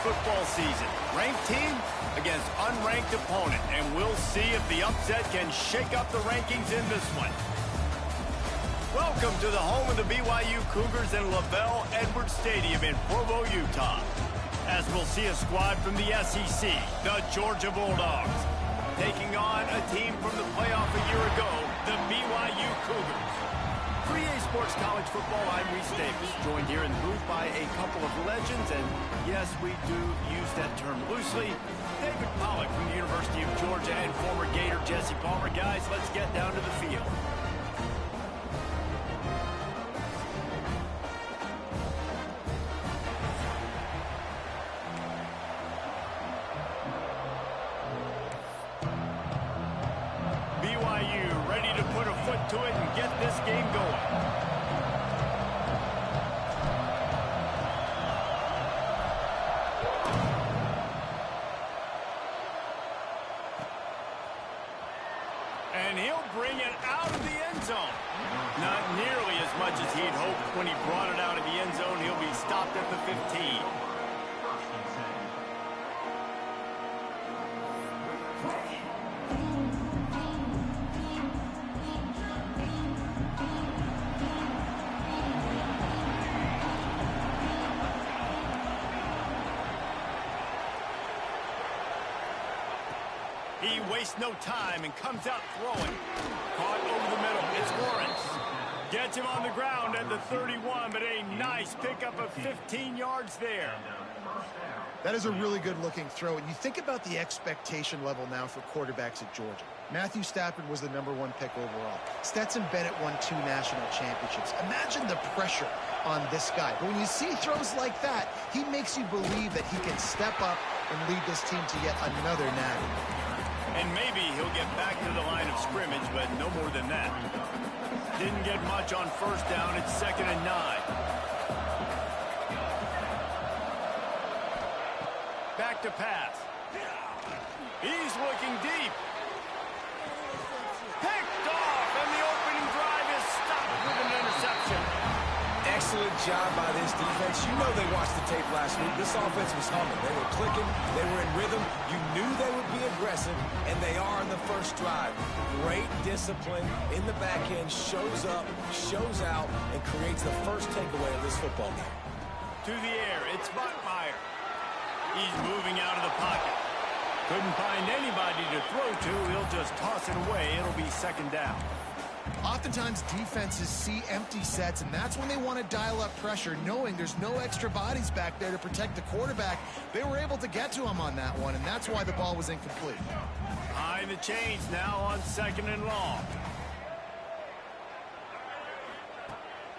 football season. Ranked team against unranked opponent. And we'll see if the upset can shake up the rankings in this one. Welcome to the home of the BYU Cougars in LaVell Edwards Stadium in Provo, Utah. As we'll see a squad from the SEC, the Georgia Bulldogs, taking on a team from the playoff a year ago, the BYU Cougars. 3A Sports College Football, I'm Reese Davis, joined here in the booth by a couple of legends, and yes, we do use that term loosely. David Pollack from the University of Georgia and former Gator Jesse Palmer. Guys, let's get down to the field. BYU ready to put a foot to it and get this game going. And he'll bring it out of the end zone. Not nearly as much as he'd hoped when he brought it out of the end zone. He'll be stopped at the 15. He wastes no time and comes out throwing. Caught over the middle. It's Lawrence. Gets him on the ground at the 31, but a nice pickup of 15 yards there. That is a really good-looking throw. And you think about the expectation level now for quarterbacks at Georgia. Matthew Stafford was the #1 pick overall. Stetson Bennett won 2 national championships. Imagine the pressure on this guy. But when you see throws like that, he makes you believe that he can step up and lead this team to yet another natty. And maybe he'll get back to the line of scrimmage, but no more than that. Didn't get much on first down. It's 2nd and 9. Back to pass. He's looking deep. Picked off, and the opening drive is stopped with an interception. Excellent job by this defense. You know they watched the tape last week. This offense was humming. They were clicking. They were in rhythm. You knew they would be aggressive, and they are on the first drive. Great discipline in the back end. Shows up, shows out, and creates the first takeaway of this football game. To the air, it's Bachmeier. He's moving out of the pocket. Couldn't find anybody to throw to. He'll just toss it away. It'll be 2nd down. Oftentimes, defenses see empty sets, and that's when they want to dial up pressure, knowing there's no extra bodies back there to protect the quarterback. They were able to get to him on that one, and that's why the ball was incomplete. High the chains now on 2nd and long.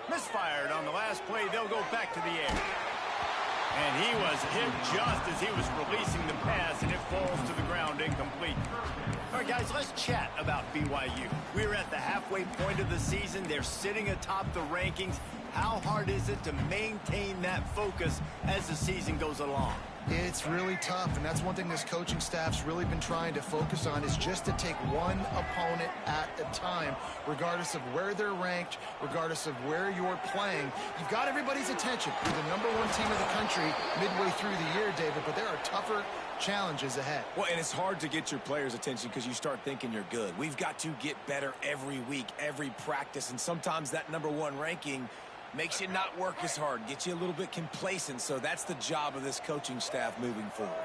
Misfired on the last play. They'll go back to the air. And he was hit just as he was releasing the pass, and it falls to the ground incomplete. All right, guys, let's chat about BYU. We're at the halfway point of the season. They're sitting atop the rankings. How hard is it to maintain that focus as the season goes along? It's really tough, and that's one thing this coaching staff's really been trying to focus on, is just to take one opponent at a time, regardless of where they're ranked, regardless of where you're playing. You've got everybody's attention. You're the #1 team in the country midway through the year, David, but there are tougher challenges ahead. Well, and it's hard to get your players' attention because you start thinking you're good. We've got to get better every week, every practice, and sometimes that #1 ranking makes you not work as hard, gets you a little bit complacent. So that's the job of this coaching staff moving forward.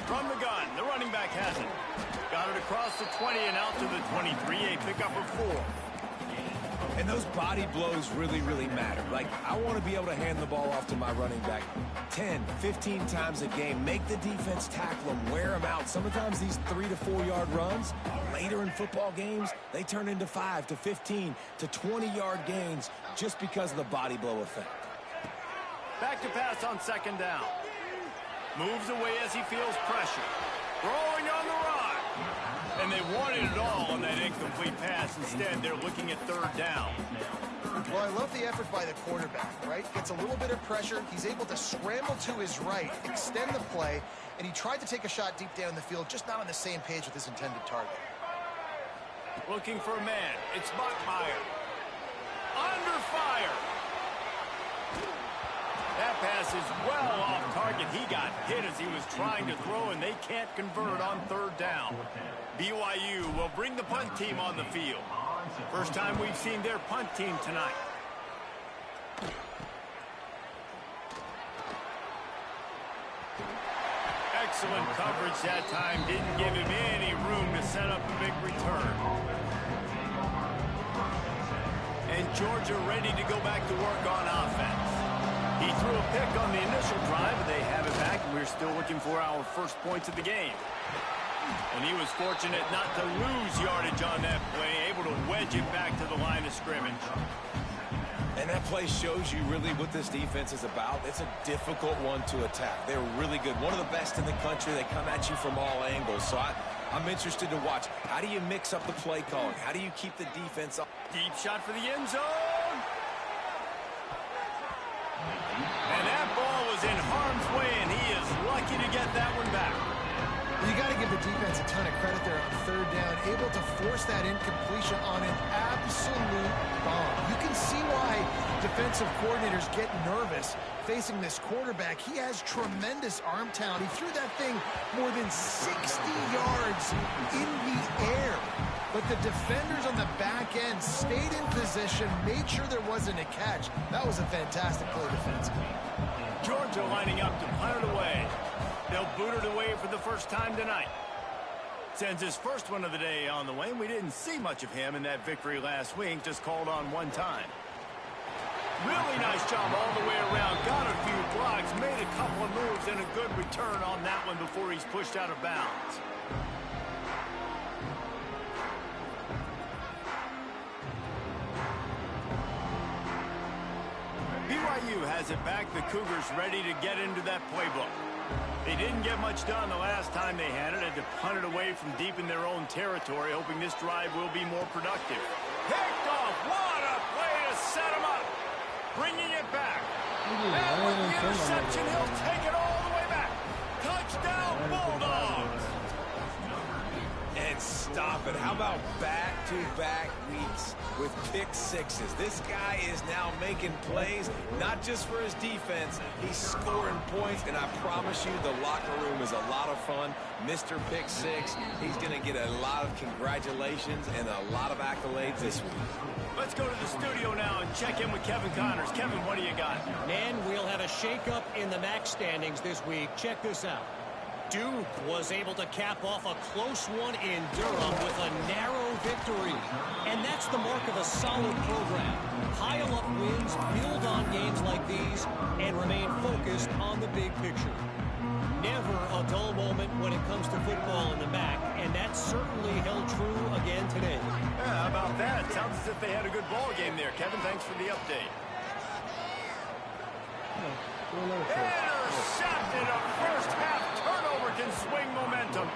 From the gun, the running back has it. Got it across the 20 and out to the 23, a pickup of 4. And those body blows really, really matter. Like, I want to be able to hand the ball off to my running back 10, 15 times a game. Make the defense tackle them, wear them out. Sometimes these 3 to 4 yard runs, later in football games, they turn into 5 to 15 to 20 yard gains just because of the body blow effect. Back to pass on 2nd down. Moves away as he feels pressure. Throwing on the run. And they wanted it all on that incomplete pass. Instead, they're looking at 3rd down. Well, I love the effort by the quarterback, right? Gets a little bit of pressure. He's able to scramble to his right, extend the play, and he tried to take a shot deep down the field, just not on the same page with his intended target. Looking for a man. It's Bachmeier. Under fire. That pass is well off target. He got hit as he was trying to throw, and they can't convert on third down. BYU will bring the punt team on the field. First time we've seen their punt team tonight. Excellent coverage that time. Didn't give him any room to set up a big return. And Georgia ready to go back to work on offense. He threw a pick on the initial drive, but they have it back, and we're still looking for our first points of the game. And he was fortunate not to lose yardage on that play, able to wedge it back to the line of scrimmage. And that play shows you really what this defense is about. It's a difficult one to attack. They're really good. One of the best in the country. They come at you from all angles. So I'm interested to watch. How do you mix up the play calling? How do you keep the defense up? Deep shot for the end zone. And that ball was in harm's way, and he is lucky to get that one back. You got to give the defense a ton of credit there on third down, able to force that incompletion on an absolute bomb. You can see why defensive coordinators get nervous facing this quarterback. He has tremendous arm talent. He threw that thing more than 60 yards in the air. But the defenders on the back end stayed in position, made sure there wasn't a catch. That was a fantastic play defensively. Georgia lining up to punt it away. They'll boot it away for the first time tonight. Sends his first one of the day on the way. We didn't see much of him in that victory last week, just called on one time. Really nice job all the way around. Got a few blocks, made a couple of moves, and a good return on that one before he's pushed out of bounds. BYU has it back. The Cougars ready to get into that playbook. They didn't get much done the last time they had it. Had to punt it away from deep in their own territory, hoping this drive will be more productive. Picked off. What a play to set him up. Bringing it back. And with the interception, he'll take it all the way back. Touchdown, Bulldogs. And stop it. How about back-to-back weeks with pick sixes? This guy is now making plays, not just for his defense. He's scoring points, and I promise you the locker room is a lot of fun. Mr. Pick Six, he's going to get a lot of congratulations and a lot of accolades this week. Let's go to the studio now and check in with Kevin Connors. Kevin, what do you got? Man, we'll have a shakeup in the MAC standings this week. Check this out. Duke was able to cap off a close one in Durham with a narrow victory. And that's the mark of a solid program. Pile up wins, build on games like these, and remain focused on the big picture. Never a dull moment when it comes to football in the MAC, and that certainly held true again today. Yeah, how about that? Sounds as if they had a good ball game there. Kevin, thanks for the update. Intercepted. A first half turnover can swing momentum.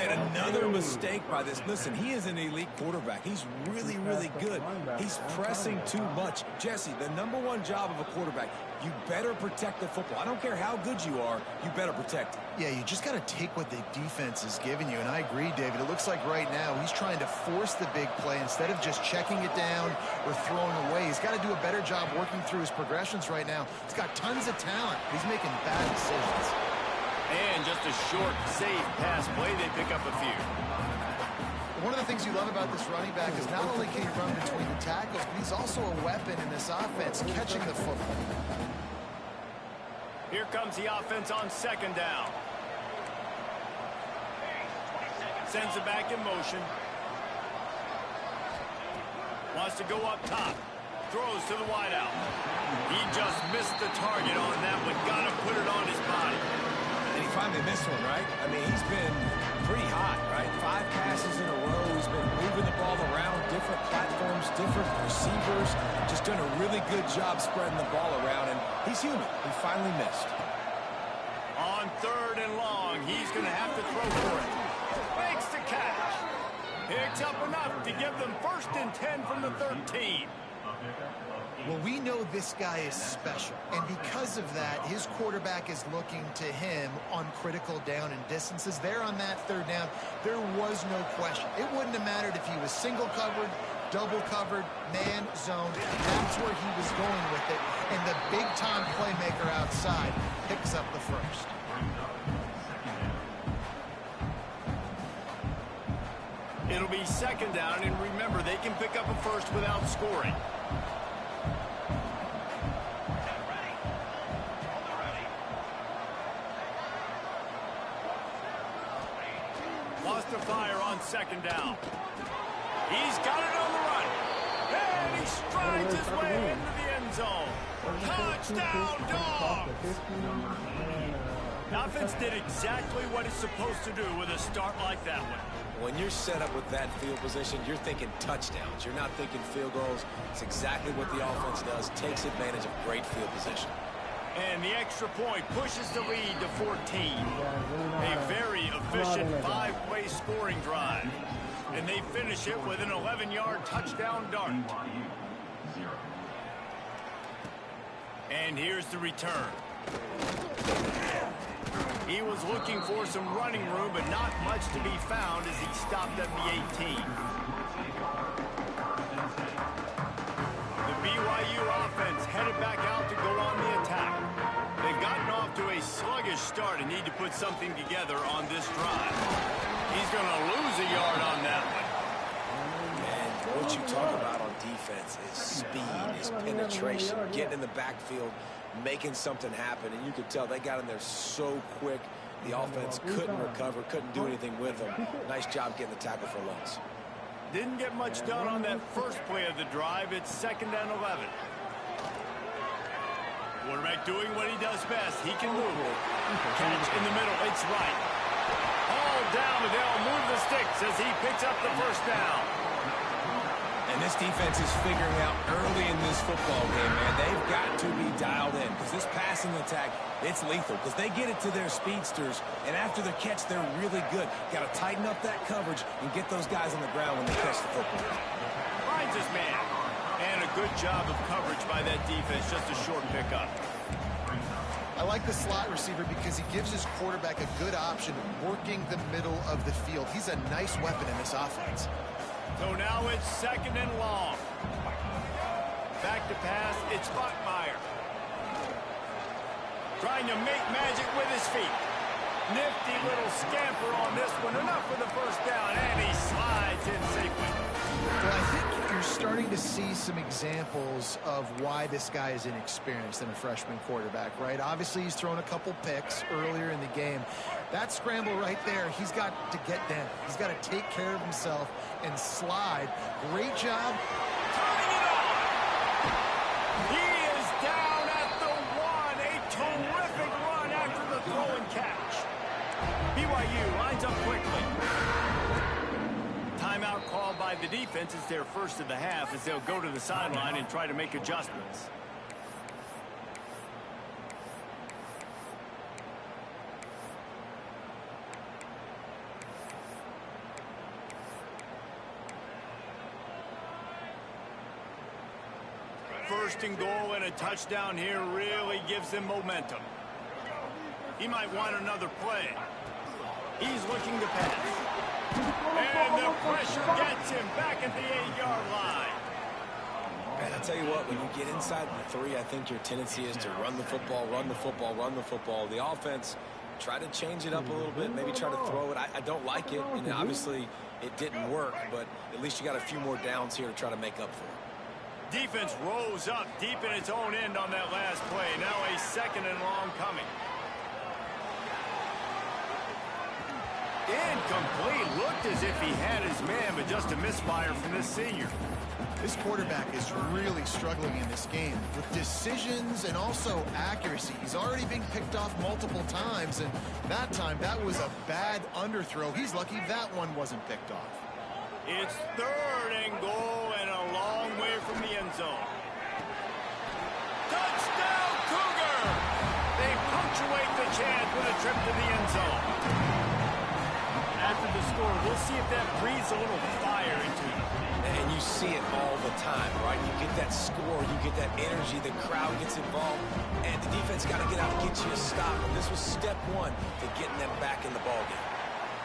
And another mistake by this. Listen, he is an elite quarterback. He's really, really good. He's pressing too much. Jesse, the #1 job of a quarterback, you better protect the football. I don't care how good you are, you better protect it. Yeah, you just got to take what the defense is giving you. And I agree, David. It looks like right now he's trying to force the big play instead of just checking it down or throwing away. He's got to do a better job working through his progressions right now. He's got tons of talent. He's making bad decisions. And just a short, safe pass play. They pick up a few. One of the things you love about this running back is not only can he run between the tackles, but he's also a weapon in this offense, catching the football. Here comes the offense on second down. Sends it back in motion. Wants to go up top. Throws to the wideout. He just missed the target on that one. Got to put it on his body. And he finally missed one, right? I mean, he's been pretty hot, right? 5 passes in a row. He's been moving the ball around, different platforms, different receivers. Just done a really good job spreading the ball around, and he's human. He finally missed. On third and long, he's going to have to throw for it. Makes the catch. Picks up enough to give them 1st and 10 from the 13. Well, we know this guy is special, and because of that, his quarterback is looking to him on critical down and distances. There on that third down, there was no question. It wouldn't have mattered if he was single covered, double covered, man zone. That's where he was going with it, and the big-time playmaker outside picks up the first. It'll be second down, and remember, they can pick up a first without scoring. Lost to fire on second down. He's got it on the run. And he strides his way into the end zone. Touchdown, Dogs! The offense did exactly what it's supposed to do with a start like that one. When you're set up with that field position, you're thinking touchdowns. You're not thinking field goals. It's exactly what the offense does. Takes advantage of great field position. And the extra point pushes the lead to 14. A very efficient 5-play scoring drive. And they finish it with an 11-yard touchdown dart. And here's the return. He was looking for some running room, but not much to be found as he stopped at the 18. The BYU offense headed back out to go on the attack. They've gotten off to a sluggish start and need to put something together on this drive. He's going to lose a yard on that one. And what you talk about on defense is speed, is penetration, getting in the backfield, making something happen. And you could tell they got in there so quick. The offense couldn't recover, couldn't do anything with them. Nice job getting the tackle for loss. Didn't get much done on that first play of the drive. It's 2nd and 11. Quarterback doing what he does best. He can move it. Catch in the middle. It's right. All down, and they'll move the sticks as he picks up the first down. And this defense is figuring out early in this football game, man, they've got to be dialed in because this passing attack, it's lethal because they get it to their speedsters, and after the catch, they're really good. Got to tighten up that coverage and get those guys on the ground when they catch the football. Finds his man. And a good job of coverage by that defense, just a short pickup. I like the slot receiver because he gives his quarterback a good option working the middle of the field. He's a nice weapon in this offense. So now it's 2nd and long. Back to pass, it's Bachmeier. Trying to make magic with his feet. Nifty little scamper on this one. Enough for the first down, and he slides in safely. Well, I think you're starting to see some examples of why this guy is inexperienced in a freshman quarterback, right? Obviously, he's thrown a couple picks earlier in the game. That scramble right there, he's got to get down. He's got to take care of himself and slide. Great job. Turning it on. He is down at the 1. A terrific run after the throw and catch. BYU lines up quickly. Timeout called by the defense. It's their first of the half as they'll go to the sideline and try to make adjustments. First and goal and a touchdown here really gives them momentum. He might want another play. He's looking to pass. And the pressure gets him back at the 8-yard line. And I tell you what, when you get inside the 3, I think your tendency is to run the football, run the football, run the football. The offense, try to change it up a little bit, maybe try to throw it. I don't like it, and obviously it didn't work, but at least you got a few more downs here to try to make up for it. Defense rose up deep in its own end on that last play. Now a 2nd and long coming. Incomplete. Looked as if he had his man, but just a misfire from this senior. This quarterback is really struggling in this game with decisions and also accuracy. He's already been picked off multiple times, and that time that was a bad underthrow. He's lucky that one wasn't picked off. It's 3rd and goal and a long way from the end zone. Touchdown, Cougar! They punctuate the chance with a trip to the end zone. After the score, we'll see if that breathes a little fire into you. And you see it all the time, right? You get that score, you get that energy, the crowd gets involved, and the defense got to get out and get you a stop. And this was step 1 to getting them back in the ballgame.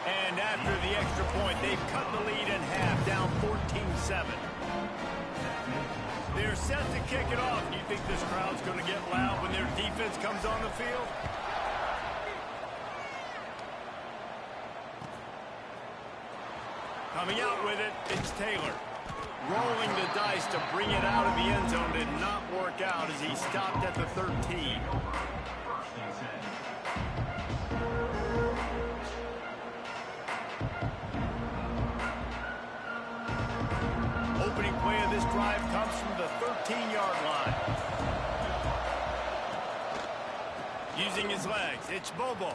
And after the extra point, they've cut the lead in half, down 14-7. They're set to kick it off. Do you think this crowd's going to get loud when their defense comes on the field? Coming out with it, it's Taylor. Rolling the dice to bring it out of the end zone did not work out as he stopped at the 13. Opening play of this drive comes from the 13-yard line. Using his legs, it's Bobo.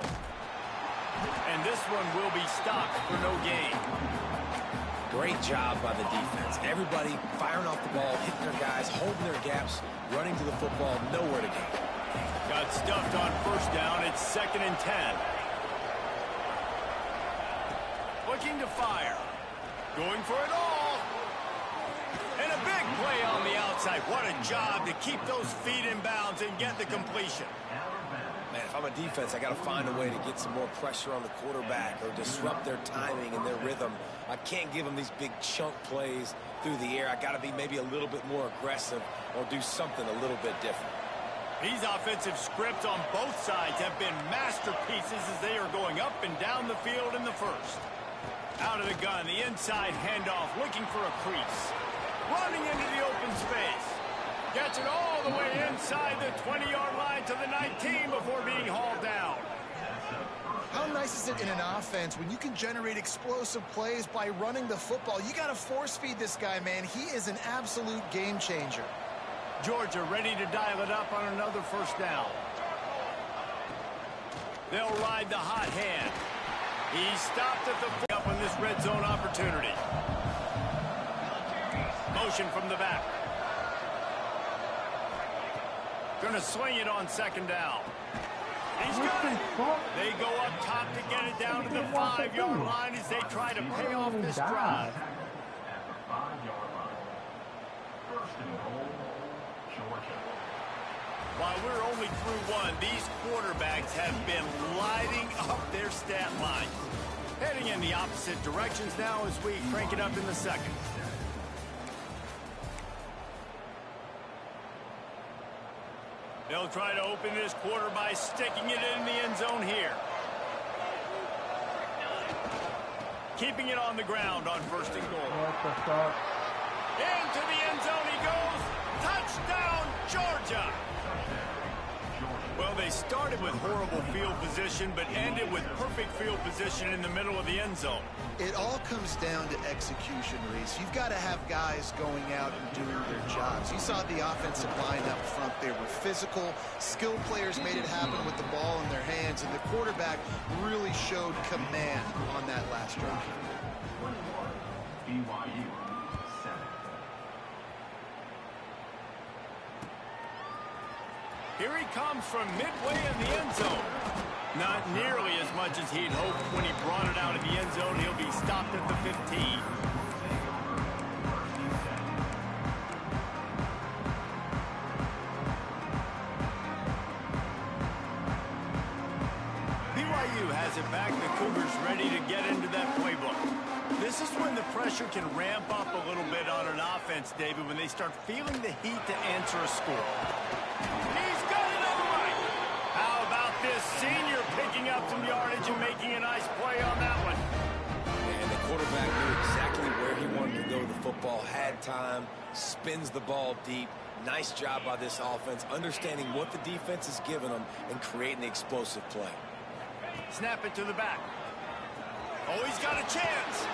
And this one will be stopped for no gain. Great job by the defense. Everybody firing off the ball, hitting their guys, holding their gaps, running to the football, nowhere to go. Got stuffed on first down. It's 2nd and 10. Looking to fire. Going for it all. And a big play on the outside. What a job to keep those feet in bounds and get the completion. Man, if I'm a defense, I got to find a way to get some more pressure on the quarterback or disrupt their timing and their rhythm. I can't give them these big chunk plays through the air. I got to be maybe a little bit more aggressive or do something a little bit different. These offensive scripts on both sides have been masterpieces as they are going up and down the field in the first. Out of the gun, the inside handoff, looking for a crease. Running into the open space. Gets it all the way inside the 20-yard line to the 19 before being hauled down. How nice is it in an offense when you can generate explosive plays by running the football? You got to force-feed this guy, man. He is an absolute game changer. Georgia ready to dial it up on another first down. They'll ride the hot hand. He stopped at the up on this red zone opportunity. Motion from the back. Gonna swing it on 2nd down. He's got it. They go up top to get it down to the 5-yard line as they try to pay off this drive. While we're only through one, these quarterbacks have been lighting up their stat line. Heading in the opposite directions now as we crank it up in the second. They'll try to open this quarter by sticking it in the end zone here. Keeping it on the ground on 1st and goal. Into the end zone he goes. Touchdown, Georgia. Well, they started with horrible field position, but ended with perfect field position in the middle of the end zone. It all comes down to execution, Reese. You've got to have guys going out and doing their jobs. You saw the offensive line up front. They were physical. Skilled players made it happen with the ball in their hands, and the quarterback really showed command on that last drive. BYU 7. Here he comes from midway in the end zone. Not nearly as much as he'd hoped when he brought it out of the end zone. He'll be stopped at the 15. BYU has it back. The Cougars ready to get into that playbook. This is when the pressure can ramp up a little bit on an offense, David, when they start feeling the heat to answer a score. He's got it upright. How about this senior picking up some yardage and making a nice play on that one? And the quarterback knew exactly where he wanted to go with the football, had time, spins the ball deep. Nice job by this offense, understanding what the defense is giving them and creating the explosive play. Snap it to the back. Oh, he's got a chance.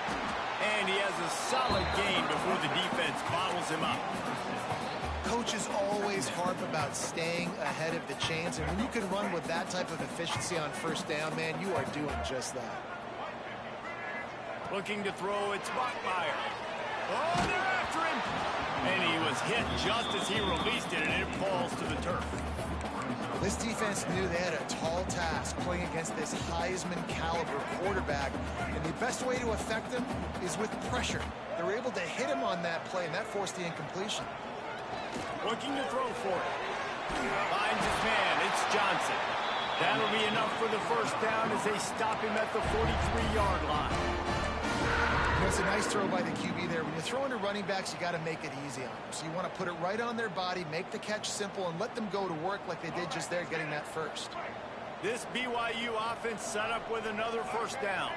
And he has a solid gain before the defense bottles him up. Coaches always harp about staying ahead of the chains, and when you can run with that type of efficiency on first down, man, you are doing just that. Looking to throw, it's Bachmeier. Oh, they're after him. And he was hit just as he released it, and it falls to the turf. This defense knew they had a tall task playing against this Heisman-caliber quarterback, and the best way to affect him is with pressure. They were able to hit him on that play, and that forced the incompletion. Looking to throw for it. Finds his man. It's Johnson. That'll be enough for the first down as they stop him at the 43-yard line. It's a nice throw by the QB there. When you're throwing to running backs, you got to make it easy on them. So you want to put it right on their body, make the catch simple, and let them go to work like they did just there, getting that first. This BYU offense set up with another first down.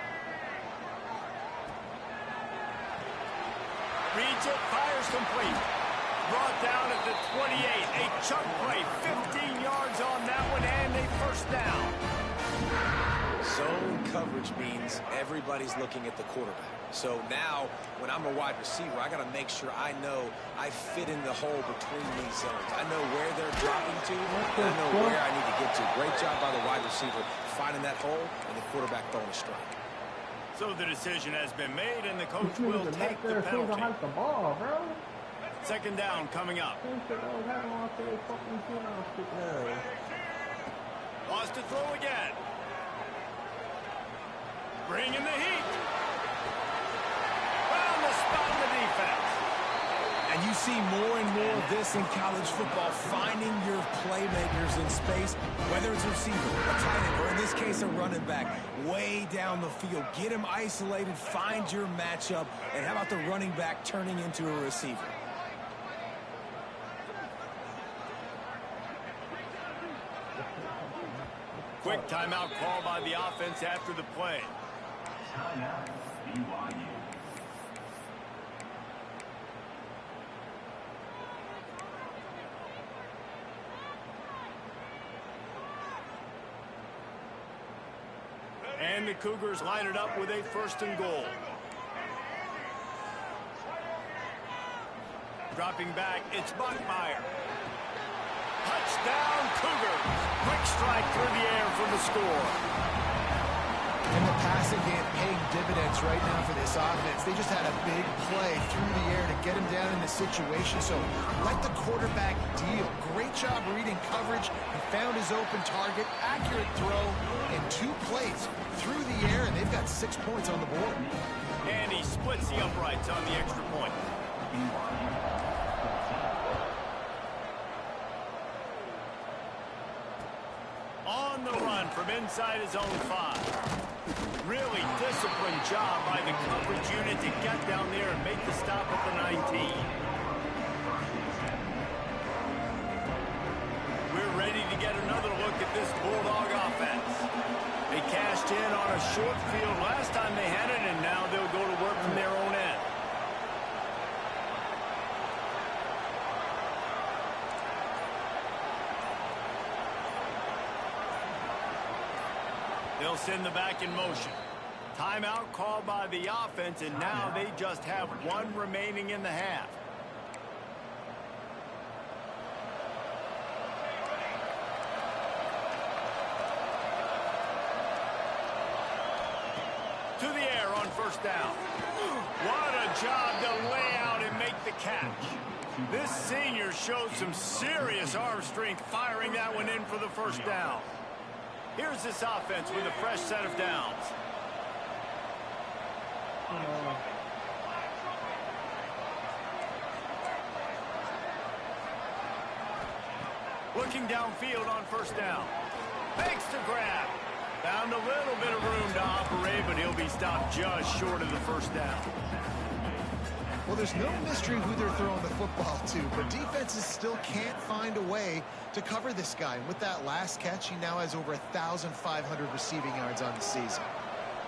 Reads it, fires complete. Brought down at the 28. A chunk play, 15 yards on that one, and a first down. Zone coverage means everybody's looking at the quarterback. So now, when I'm a wide receiver, I got to make sure I know I fit in the hole between these zones. I know where they're dropping to, and I know where I need to get to. Great job by the wide receiver finding that hole, and the quarterback throwing a strike. So the decision has been made, and the coach will take the penalty. Second down coming up. Wants to throw again. Bringing the heat. Found the spot in the defense. And you see more and more of this in college football, finding your playmakers in space, whether it's a receiver, a tight end, or in this case a running back, way down the field. Get him isolated, find your matchup, and how about the running back turning into a receiver? Quick timeout call by the offense after the play. Timeout, BYU. And the Cougars line it up with a first and goal. Dropping back, it's Buckmeyer. Touchdown, Cougars. Quick strike through the air for the score. And the passing game paying dividends right now for this offense. They just had a big play through the air to get him down in the situation. So let the quarterback deal. Great job reading coverage. He found his open target. Accurate throw in 2 plays through the air, and they've got 6 points on the board. And he splits the uprights on the extra point. On the run from inside his own 5. Really disciplined job by the coverage unit to get down there and make the stop at the 19. We're ready to get another look at this Bulldog offense. They cashed in on a short field last time they had it, and now they'll go to work from their own end. They'll send the back in motion. Timeout called by the offense, and now they just have 1 remaining in the half. To the air on first down. What a job to lay out and make the catch. This senior showed some serious arm strength firing that one in for the first down. Here's this offense with a fresh set of downs. Looking downfield on first down. Makes the grab. Found a little bit of room to operate, but he'll be stopped just short of the first down. Well, there's no mystery who they're throwing the football to, but defenses still can't find a way to cover this guy. And with that last catch, he now has over 1,500 receiving yards on the season.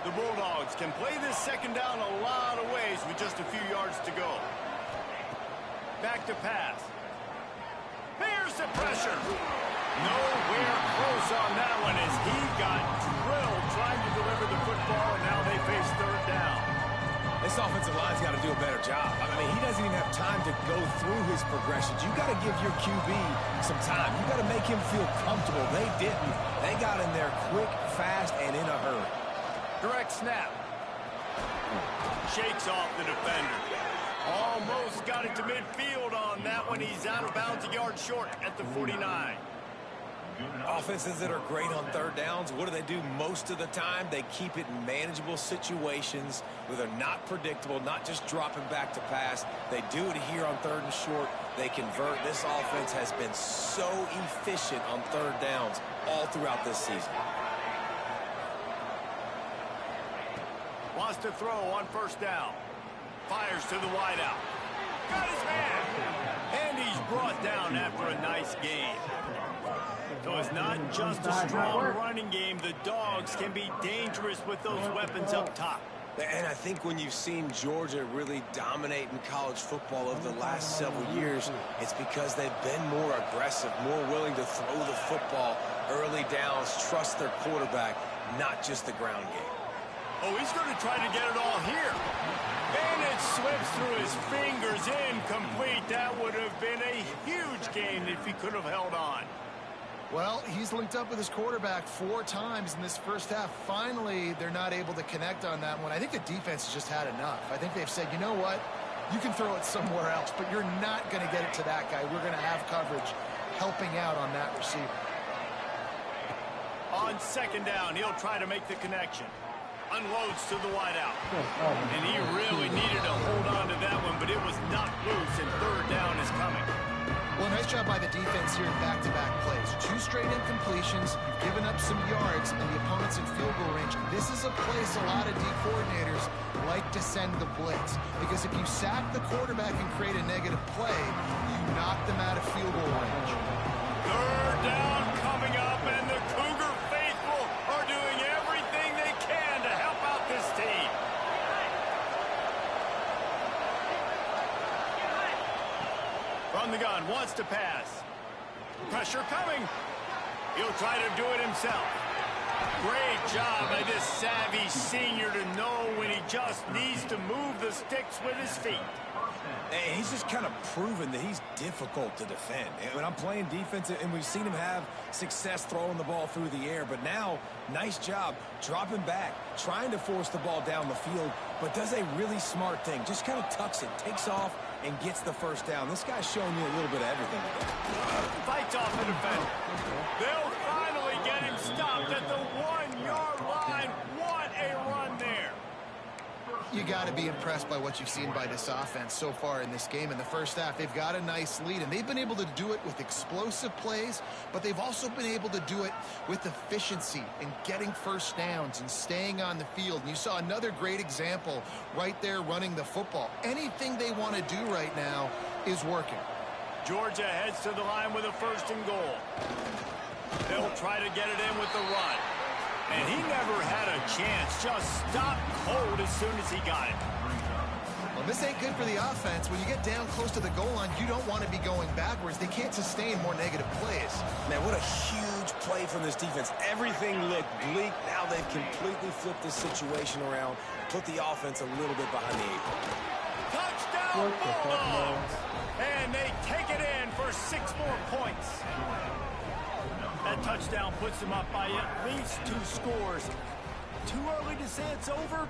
The Bulldogs can play this second down a lot of ways with just a few yards to go. Back to pass. Here's the pressure. Nowhere close on that one as he got drilled trying to deliver the football, and now they face third down. This offensive line's got to do a better job. I mean, he doesn't even have time to go through his progressions. You got to give your QB some time. You got to make him feel comfortable. They didn't. They got in there quick, fast, and in a hurry. Direct snap. Shakes off the defender. Almost got it to midfield on that one. He's out of bounds a yard short at the 49. Offenses that are great on third downs, what do? Most of the time, they keep it in manageable situations where they're not predictable, not just dropping back to pass. They do it here on third and short. They convert. This offense has been so efficient on third downs all throughout this season. Wants to throw on first down. Fires to the wideout. Got his man. And he's brought down after a nice gain. So it's not just a strong running game. The Dogs can be dangerous with those weapons up top. And I think when you've seen Georgia really dominate in college football over the last several years, it's because they've been more aggressive, more willing to throw the football, early downs, trust their quarterback, not just the ground game. Oh, he's going to try to get it all here. And it slips through his fingers, incomplete. That would have been a huge gain if he could have held on. Well, he's linked up with his quarterback 4 times in this first half. Finally, they're not able to connect on that one. I think the defense has just had enough. I think they've said, you know what? You can throw it somewhere else, but you're not going to get it to that guy. We're going to have coverage helping out on that receiver. On second down, he'll try to make the connection. Unloads to the wideout. And he really needed to hold on to that one, but it was knocked loose, and third down is coming. Well, nice job by the defense here in back-to-back plays. 2 straight incompletions. You've given up some yards, and the opponent's in field goal range. This is a place a lot of D coordinators like to send the blitz, because if you sack the quarterback and create a negative play, you knock them out of field goal range. Third down coming up, and the Cougar faithful are doing everything they can to help out this team. From the gun, wants to pass. Pressure coming. He'll try to do it himself. Great job by this savvy senior to know when he just needs to move the sticks with his feet. And he's just kind of proven that he's difficult to defend. And when I'm playing defense, and we've seen him have success throwing the ball through the air, but now, nice job dropping back, trying to force the ball down the field, but does a really smart thing. Just kind of tucks it, takes off, and gets the first down. This guy's showing you a little bit of everything today. Fights off the defender. They'll finally get him stopped at the 1-yard line. What a run there. You got to be impressed by what you've seen by this offense so far in this game. In the first half, they've got a nice lead, and they've been able to do it with explosive plays, but they've also been able to do it with efficiency and getting first downs and staying on the field. And you saw another great example right there running the football. Anything they want to do right now is working. Georgia heads to the line with a 1st and goal. They'll try to get it in with the run. And he never had a chance. Just stopped cold as soon as he got it. Well, this ain't good for the offense. When you get down close to the goal line, you don't want to be going backwards. They can't sustain more negative plays. Man, what a huge play from this defense. Everything looked bleak. Now they've completely flipped this situation around, put the offense a little bit behind the 8 ball. Touchdown, Bulldogs! And they take it in for 6 more points. That touchdown puts them up by at least 2 scores. Too early to say it's over?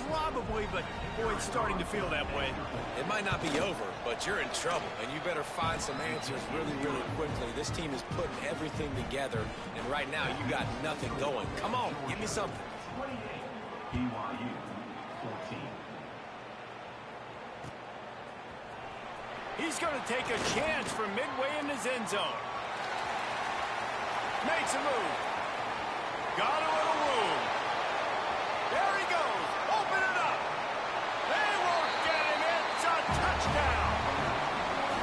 Probably, but boy, it's starting to feel that way. It might not be over, but you're in trouble, and you better find some answers really, really quickly. This team is putting everything together, and right now you got nothing going. Come on, give me something. 28, BYU 14. He's going to take a chance from midway in his end zone. Makes a move. Got a little room. There he goes. Open it up. They won't get him. It's a touchdown.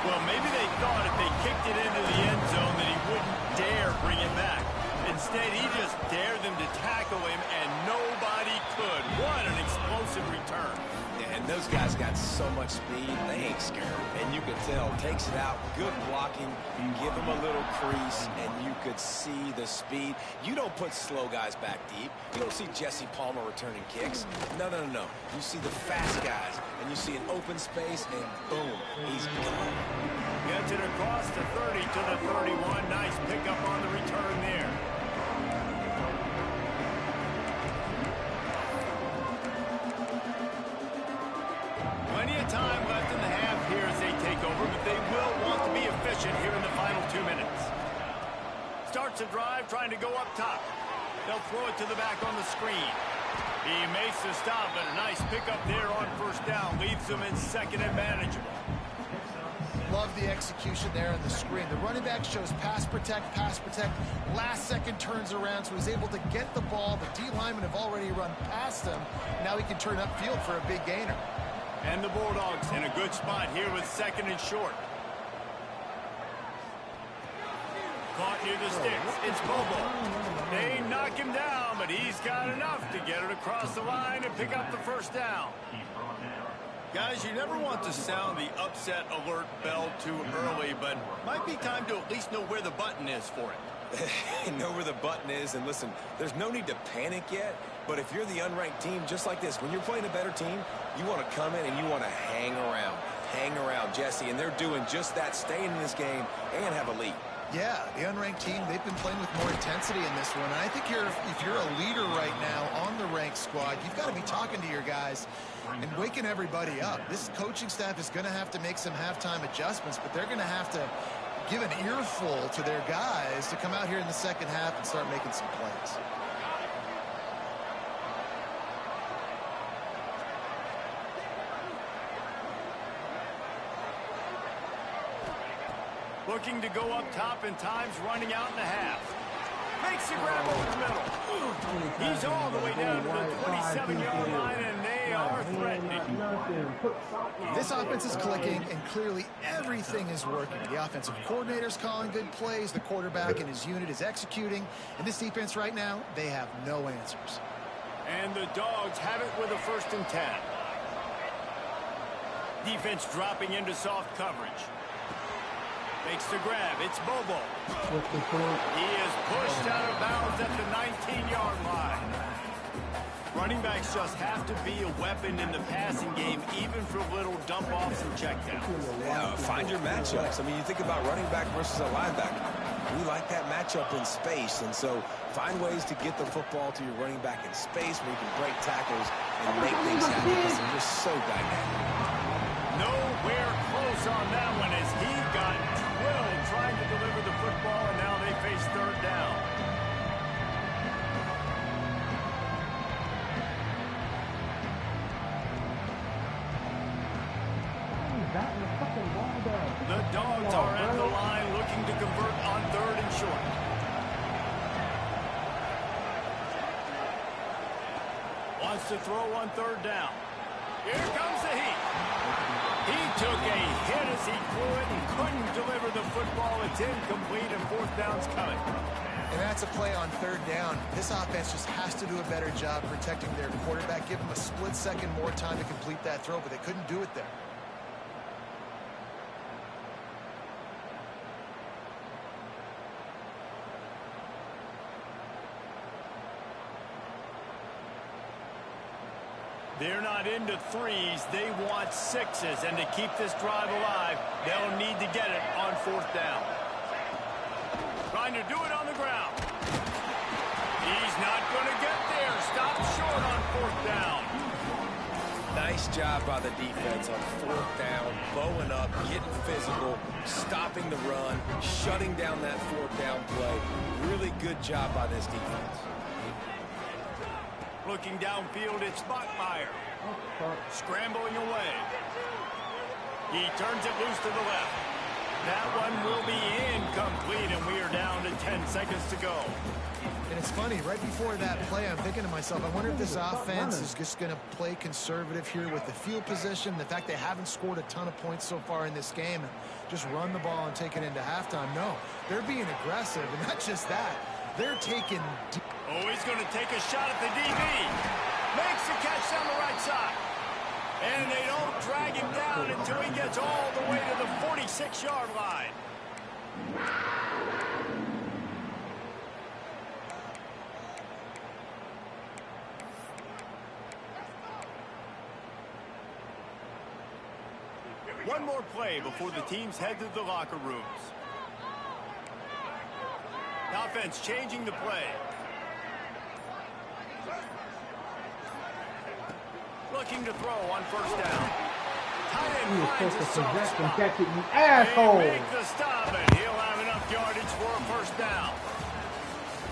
Well, maybe they thought if they kicked it into the end zone that he wouldn't dare bring it back. Instead, he just dared them to tackle him, and nobody could. What an explosive return. And those guys got so much speed, they ain't scared. And you could tell, takes it out, good blocking, give them a little crease, and you could see the speed. You don't put slow guys back deep. You don't see Jesse Palmer returning kicks. No, no, no, no. You see the fast guys, and you see an open space, and boom, he's gone. Gets it across the 30 to the 31. Nice pickup on the return there. Plenty of time left in the half here as they take over, but they will want to be efficient here in the final 2 minutes. starts a drive trying to go up top. They'll throw it to the back on the screen. He makes the stop, but a nice pickup there on first down. Leaves them in second and manageable. Love the execution there on the screen. The running back shows pass protect. Last second turns around, so he's able to get the ball. The D linemen have already run past him. Now he can turn upfield for a big gainer. And the Bulldogs in a good spot here with second and short. Caught near the sticks. It's Bobo. They knock him down, but he's got enough to get it across the line and pick up the first down. Guys, you never want to sound the upset alert bell too early, but might be time to at least know where the button is for it. Know where the button is, and listen, there's no need to panic yet, but if you're the unranked team, just like this, when you're playing a better team, you want to come in and you want to hang around, Jesse, and they're doing just that, staying in this game and have a lead. Yeah, the unranked team, they've been playing with more intensity in this one. And I think if you're a leader right now on the ranked squad, you've got to be talking to your guys and waking everybody up. This coaching staff is going to have to make some halftime adjustments, but they're going to have to give an earful to their guys to come out here in the second half and start making some plays. Looking to go up top, and time's running out in the half. Makes the grab over the middle. He's all the way down to the 27-yard line, and they are threatening. This offense is clicking, and clearly everything is working. The offensive coordinator's calling good plays. The quarterback and his unit is executing. And this defense right now, they have no answers. And the Dogs have it with a 1st and 10. Defense dropping into soft coverage. Makes the grab. It's Bobo. He is pushed out of bounds at the 19-yard line. Running backs just have to be a weapon in the passing game, even for little dump-offs and checkdowns. Yeah, find your matchups. I mean, you think about running back versus a linebacker. We like that matchup in space, and so find ways to get the football to your running back in space where you can break tackles and make things happen because they're just so dynamic. Nowhere close on that one as he got drilled trying to deliver the football, and now they face 3rd down. The Dogs are at the line looking to convert on 3rd and short. Wants to throw on 3rd down. Here comes the heat. He took a hit as he threw it and couldn't deliver the football. It's incomplete, and 4th down's coming. And that's a play on 3rd down. This offense just has to do a better job protecting their quarterback. Give them a split second more time to complete that throw, but they couldn't do it there. They're not into threes. They want 6s. And to keep this drive alive, they'll need to get it on 4th down. Trying to do it on the ground. He's not going to get there. Stop short on 4th down. Nice job by the defense on 4th down, bowing up, getting physical, stopping the run, shutting down that 4th down play. Really good job by this defense. Looking downfield, it's Bachmeyer. Scrambling away. He turns it loose to the left. That one will be incomplete, and we are down to 10 seconds to go. And it's funny, right before that play, I'm thinking to myself, I wonder if this offense is just going to play conservative here with the field position, the fact they haven't scored a ton of points so far in this game, and just run the ball and take it into halftime. No, they're being aggressive, and not just that. They're taking... Oh, he's going to take a shot at the DB. Makes the catch down the right side. And they don't drag him down until he gets all the way to the 46-yard line. One more play before the teams head to the locker rooms. The offense changing the play. Looking to throw on 1st down. Tight end finds a soft spot. Catch it, you asshole. They make the stop, and he'll have enough yardage for a 1st down.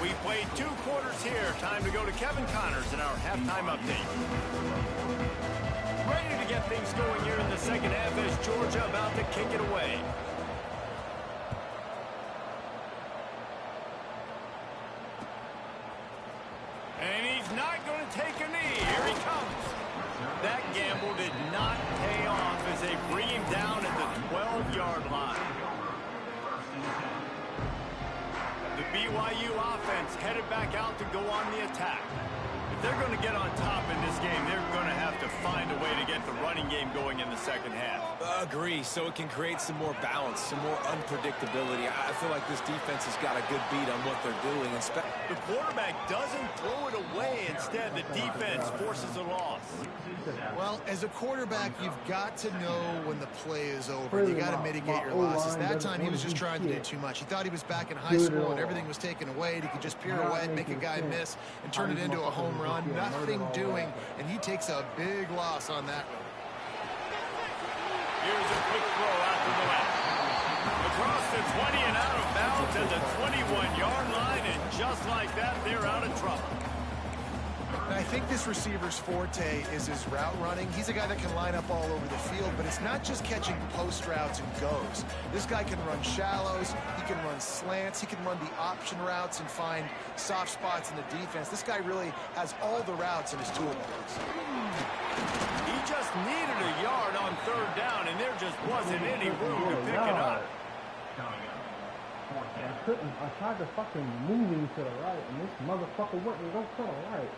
We played 2 quarters here. Time to go to Kevin Connors in our halftime update. Ready to get things going here in the second half as Georgia about to kick it away. And he's not going to take a knee. Here he comes. That gamble did not pay off as they bring him down at the 12-yard line. The BYU offense headed back out to go on the attack. If they're going to get on top in this game, they're going to have to find a way to get the running game going in the second half. Agree, so it can create some more balance, some more unpredictability. I feel like this defense has got a good beat on what they're doing. The quarterback doesn't throw it away. Instead, the defense forces a loss. Well, as a quarterback, you've got to know when the play is over. You got to mitigate your losses. That time, he was just trying to do too much. He thought he was back in high school and everything was taken away. He could just pirouette, make a guy miss, and turn it into a home run. Nothing doing, and he takes a big loss on that one. Here's a quick throw out to the left. Across the 20 and out of bounds at the 21-yard line, and just like that, they're out of trouble. And I think this receiver's forte is his route running. He's a guy that can line up all over the field, but it's not just catching post routes and goes. This guy can run shallows, he can run slants, he can run the option routes and find soft spots in the defense. This guy really has all the routes in his toolbox. He just needed a yard on third down, and there just wasn't any room to pick it up. I tried to fucking move him to the right, and this motherfucker wouldn't go to the right.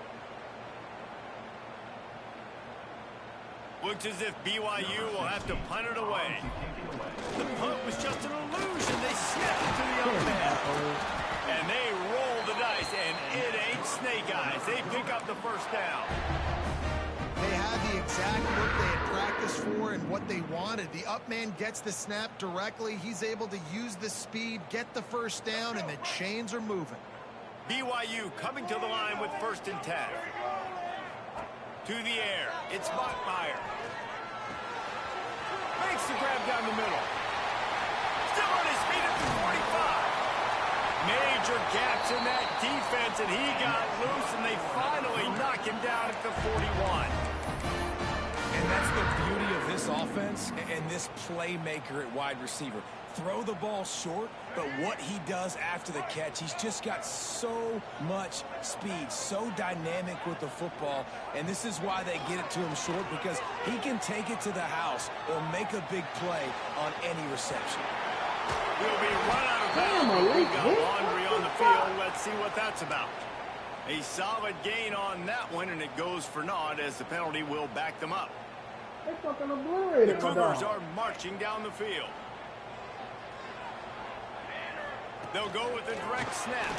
Looks as if BYU will have to punt it away. The punt was just an illusion. They snapped it to the open end. And they roll the dice, and it ain't snake eyes. They pick up the first down. They had the exact look they had practiced for and what they wanted. The up man gets the snap directly. He's able to use the speed, get the first down, and the chains are moving. BYU coming to the line with 1st and 10. To the air. It's Bachmeier. Makes the grab down the middle. Still on his feet at the 45. Major gaps in that defense, and he got loose, and they finally knock him down at the 41. And that's the beauty of this offense and this playmaker at wide receiver. Throw the ball short, but what he does after the catch, he's just got so much speed, so dynamic with the football, and this is why they get it to him short, because he can take it to the house or make a big play on any reception. We'll be run out of bounds. We've got laundry on the field. Let's see what that's about. A solid gain on that one, and it goes for naught as the penalty will back them up. They fucking obliterated the Cougars are marching down the field. They'll go with a direct snap.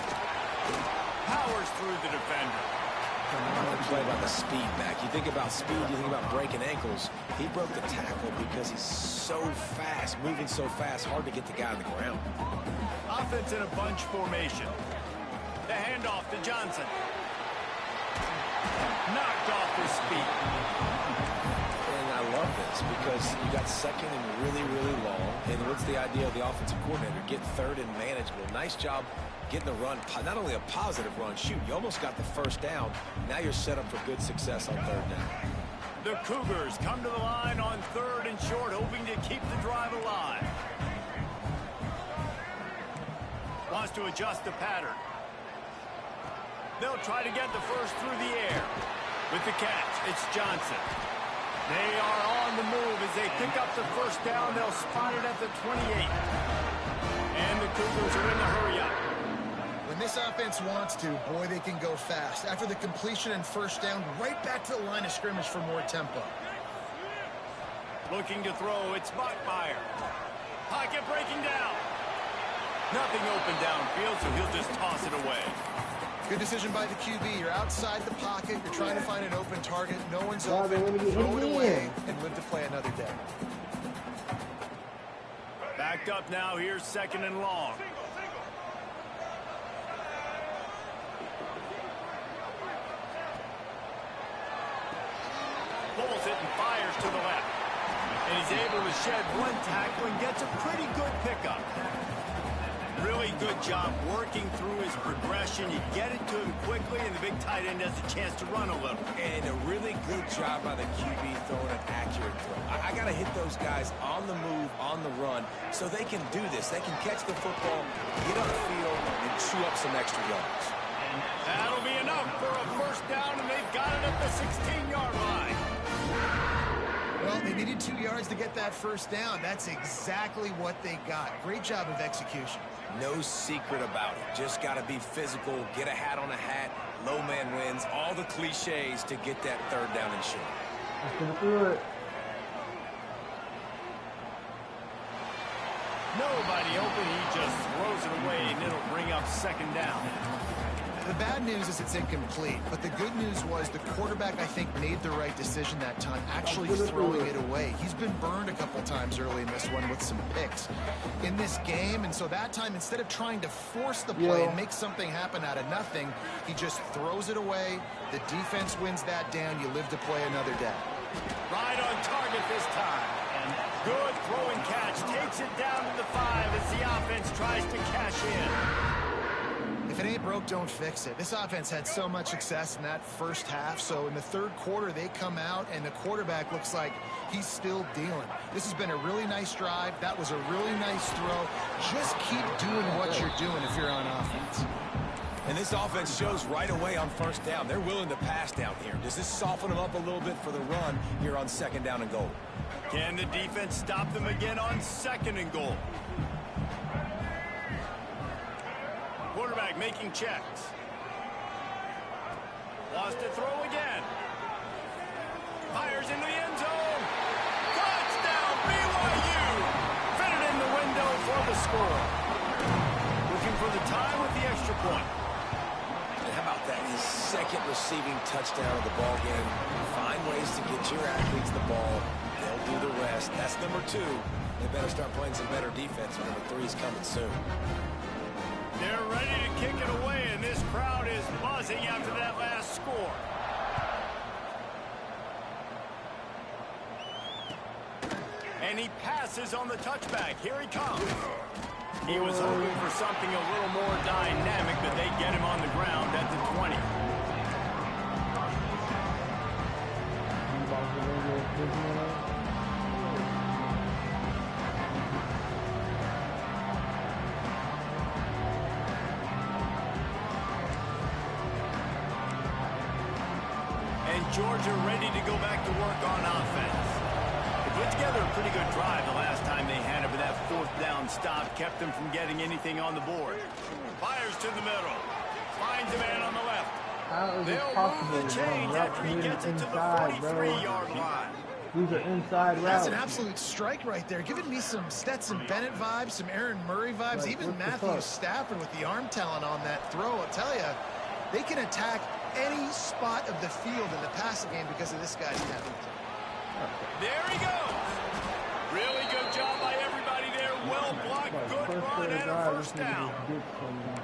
Powers through the defender. The play about the speed back. You think about speed, you think about breaking ankles. He broke the tackle because he's so fast, moving so fast, hard to get the guy on the ground. Offense in a bunch formation. The handoff to Johnson. Knocked off his feet. And I love this because you got second and really, really long. And what's the idea of the offensive coordinator? Get third and manageable. Nice job getting the run. Not only a positive run, shoot, you almost got the first down. Now you're set up for good success on third down. The Cougars come to the line on 3rd and short, hoping to keep the drive alive. Wants to adjust the pattern. They'll try to get the first through the air. With the catch, it's Johnson. They are on the move as they pick up the first down. They'll spot it at the 28. And the Cougars are in the hurry-up. When this offense wants to, boy, they can go fast. After the completion and first down, right back to the line of scrimmage for more tempo. Looking to throw, it's Bachmeier. Pocket breaking down. Nothing open downfield, so he'll just toss it away. Good decision by the QB. You're outside the pocket. You're trying to find an open target. No one's open. Throw it away and live to play another day. Backed up now. Here's 2nd and long. Pulls it and fires to the left. And he's able to shed one tackle and gets a pretty good pickup. Really good job working through his progression. You get it to him quickly, and the big tight end has a chance to run a little. And a really good job by the QB throwing an accurate throw. I got to hit those guys on the move, on the run, so they can do this. They can catch the football, get on the field, and chew up some extra yards. That'll be enough for a first down, and they've got it at the 16-yard line. Well, they needed 2 yards to get that first down. That's exactly what they got. Great job of execution. No secret about it. Just got to be physical, get a hat on a hat, low man wins, all the cliches to get that third down and short. Let's get through it. Nobody open. He just throws it away, and it'll bring up second down. The bad news is it's incomplete, but the good news was the quarterback, I think, made the right decision that time, actually throwing it away. He's been burned a couple times early in this one with some picks in this game, and so that time, instead of trying to force the play and make something happen out of nothing, he just throws it away. The defense wins that down. You live to play another day. Right on target this time. And good throwing catch. Takes it down to the 5 as the offense tries to cash in. If it ain't broke, don't fix it. This offense had so much success in that first half, so in the third quarter, they come out, and the quarterback looks like he's still dealing. This has been a really nice drive. That was a really nice throw. Just keep doing what you're doing if you're on offense. And this offense shows right away on first down. They're willing to pass down here. Does this soften them up a little bit for the run here on second down and goal? Can the defense stop them again on second and goal? Quarterback making checks. Lost to throw again. Fires into the end zone. Touchdown, BYU! Fitted in the window for the score. Looking for the tie with the extra point. And how about that? His second receiving touchdown of the ball game. Find ways to get your athletes the ball. They'll do the rest. That's number 2. They better start playing some better defense. Number 3 is coming soon. They're ready to kick it away, and this crowd is buzzing after that last score. And he passes on the touchback. Here he comes. He was hoping for something a little more dynamic, but they get him on the ground at the 20. Georgia ready to go back to work on offense. They put together a pretty good drive the last time they had it, but that fourth down stop kept them from getting anything on the board. Fires to the middle. Finds a man on the left. How is it They'll possible? move the chains after he gets it to the 43-yard line. These are inside routes. That's an absolute strike right there. Giving me some Stetson Bennett vibes, some Aaron Murray vibes, Like, even Matthew Stafford with the arm talent on that throw. I'll tell you, they can attack any spot of the field in the passing game because of this guy's talent. There he goes. Really good job by everybody there. Well blocked, good run, and a first down.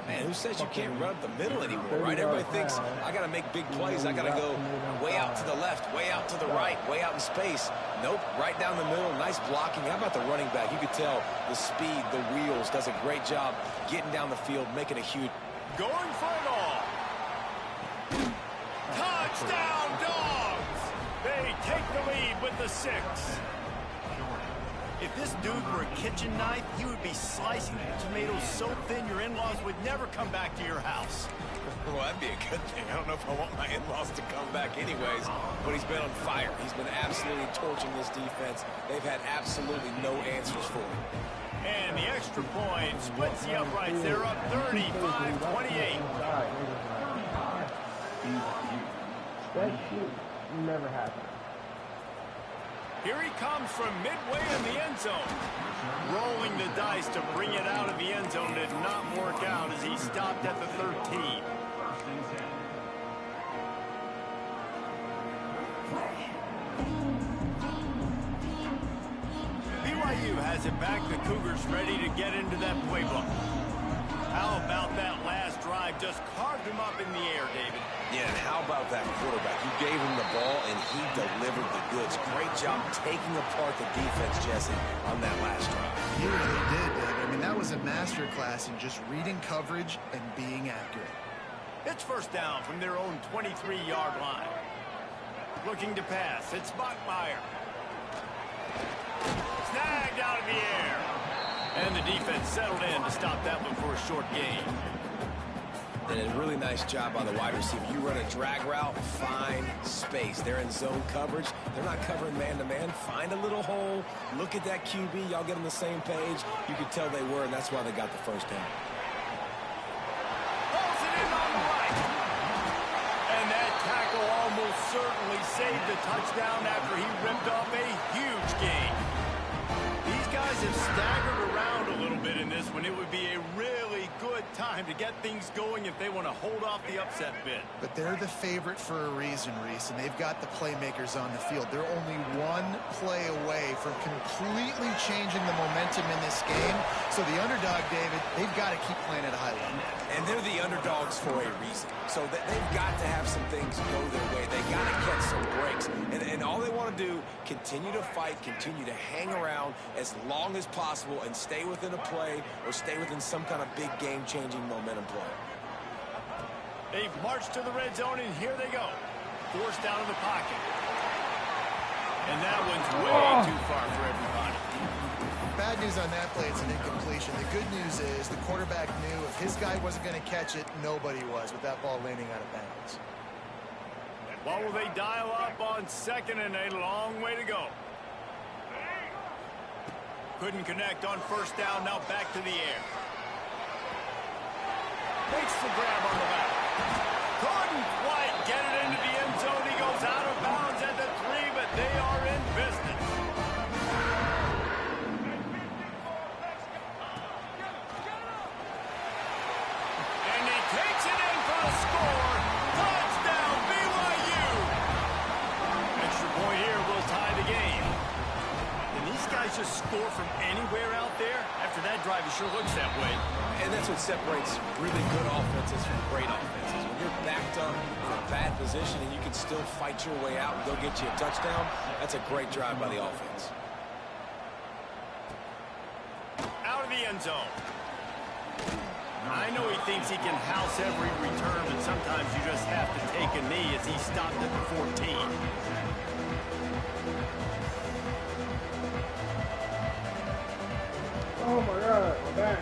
Man, who says you can't run up the middle anymore, right? Everybody thinks, I got to make big plays. I got to go way out to the left, way out to the right, way out in space. Nope, right down the middle. Nice blocking. How about the running back? You could tell the speed, the wheels, does a great job getting down the field, making a huge... Going for it all. Touchdown, Dogs! They take the lead with the 6. If this dude were a kitchen knife, he would be slicing tomatoes so thin your in-laws would never come back to your house. Well, that'd be a good thing. I don't know if I want my in-laws to come back anyways, but he's been on fire. He's been absolutely torching this defense. They've had absolutely no answers for him. And the extra point splits the uprights. They're up 35-28. That shit never happened. Here he comes from midway in the end zone. Rolling the dice to bring it out of the end zone did not work out as he stopped at the 13. BYU has it back. The Cougars ready to get into that playbook. How about that last drive? Just carved him up in the air, David. Yeah, and how about that quarterback? You gave him the ball, and he delivered the goods. Great job taking apart the defense, Jesse, on that last drive. He really did, David. I mean, that was a masterclass in just reading coverage and being accurate. It's first down from their own 23-yard line. Looking to pass. It's Bachmeier. Snagged out of the air. And the defense settled in to stop that one for a short gain. And a really nice job by the wide receiver. You run a drag route, find space. They're in zone coverage. They're not covering man-to-man. Find a little hole. Look at that QB. Y'all get on the same page. You could tell they were, and that's why they got the first down. Pulls it in on the right. And that tackle almost certainly saved the touchdown after he ripped off a huge gain. These guys have staggered around a little bit in this one. It would be a really good time to get things going if they want to hold off the upset bid. But they're the favorite for a reason, Reese, and they've got the playmakers on the field. They're only one play away from completely changing the momentum in this game. So the underdog, David, they've got to keep playing at a high level. And they're the underdogs for a reason. So they've got to have some things go their way. They got to catch some breaks. And all they want to do, continue to fight, continue to hang around as long as possible and stay within a play or stay within some kind of big game-changing momentum play. They've marched to the red zone, and here they go. Forced down in the pocket. And that one's way too far for everybody. Bad news on that play, it's an incompletion. The good news is the quarterback knew if his guy wasn't going to catch it, nobody was with that ball landing out of bounds. What will they dial up on second and a long way to go? Couldn't connect on first down, now back to the air. Makes the grab on the back. Couldn't quite get it into the end zone. He goes out of bounds at the 3, but they are in business. And he takes it in for the score. Touchdown, BYU. Extra point here will tie the game. And these guys just score from anywhere out there? After that drive, it sure looks that way. And that's what separates really good offenses from great offenses. When you're backed up in a bad position and you can still fight your way out and go get you a touchdown, that's a great drive by the offense. Out of the end zone. I know he thinks he can house every return, but sometimes you just have to take a knee as he stopped at the 14. Oh my God, my back.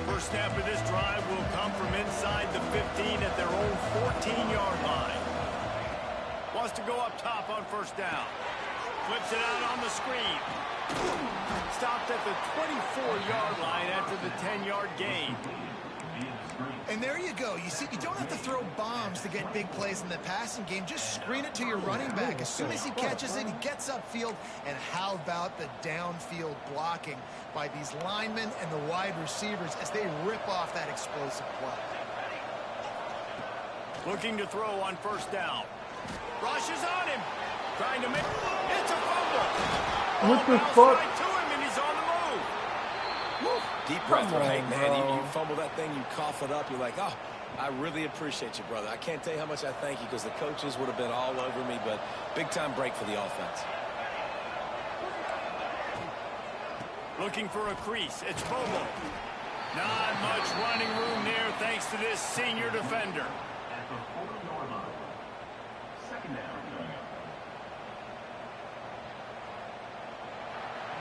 First snap of this drive will come from inside the 15 at their own 14-yard line. Wants to go up top on first down. Flips it out on the screen. Stopped at the 24-yard line after the 10-yard gain. And there you go. You see, you don't have to throw bombs to get big plays in the passing game. Just screen it to your running back. As soon as he catches it, he gets upfield. And how about the downfield blocking by these linemen and the wide receivers as they rip off that explosive play. Looking to throw on first down. Rushes on him. Trying to make... It's a fumble. What the fuck? Right to him, and he's on the move. Woo. Deep breath, right, man. You fumble that thing, you cough it up. You're like, oh, I really appreciate you, brother. I can't tell you how much I thank you because the coaches would have been all over me, but big-time break for the offense. Looking for a crease. It's Bobo. Not much running room there thanks to this senior defender. At the 4-yard line. Second down.